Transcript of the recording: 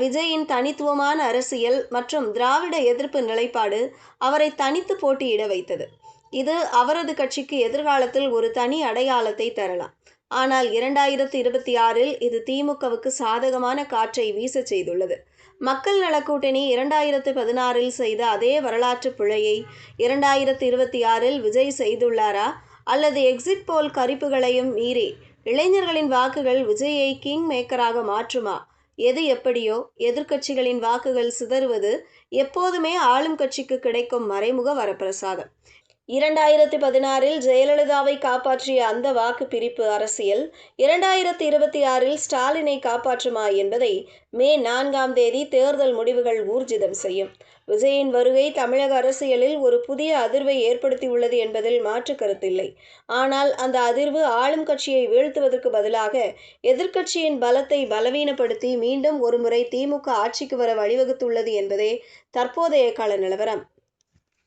விஜயின் தனித்துவமான அரசியல் மற்றும் திராவிட எதிர்ப்பு நிலைப்பாடு அவரை தனித்து போட்டியிட வைத்தது. இது அவரது கட்சிக்கு எதிர்காலத்தில் ஒரு தனி அடையாளத்தை தரலாம். ஆனால் 2026இல் இது திமுகவுக்கு சாதகமான காற்றை வீசச் செய்துள்ளது. மக்கள் நலக் கூட்டணி 2016இல் செய்த அதே வரலாற்று பிழையை 2026இல் விஜய் செய்துள்ளாரா, அல்லது எக்ஸிட் போல் கணிப்புகளையும் மீறி இளைஞர்களின் வாக்குகள் விஜயை கிங் மேக்கராக மாற்றுமா? எது எப்படியோ, எதிர்க்கட்சிகளின் வாக்குகள் சிதறுவது எப்போதுமே ஆளும் கட்சிக்கு கிடைக்கும் மறைமுக வரப்பிரசாதம். 2016இல் ஜெயலலிதாவை காப்பாற்றிய அந்த வாக்கு பிரிப்பு அரசியல் 2026இல் ஸ்டாலினை காப்பாற்றுமா என்பதை மே 4ஆம் தேதி தேர்தல் முடிவுகள் ஊர்ஜிதம் செய்யும். விஜயின் வருகை தமிழக அரசியலில் ஒரு புதிய அதிர்வை ஏற்படுத்தியுள்ளது என்பதில் மாற்று கருத்தில்லை. ஆனால் அந்த அதிர்வு ஆளும் கட்சியை வீழ்த்துவதற்கு பதிலாக எதிர்க்கட்சியின் பலத்தை பலவீனப்படுத்தி மீண்டும் ஒருமுறை திமுக ஆட்சிக்கு வர வழிவகுத்துள்ளது என்பதே தற்போதைய கள நிலவரம்.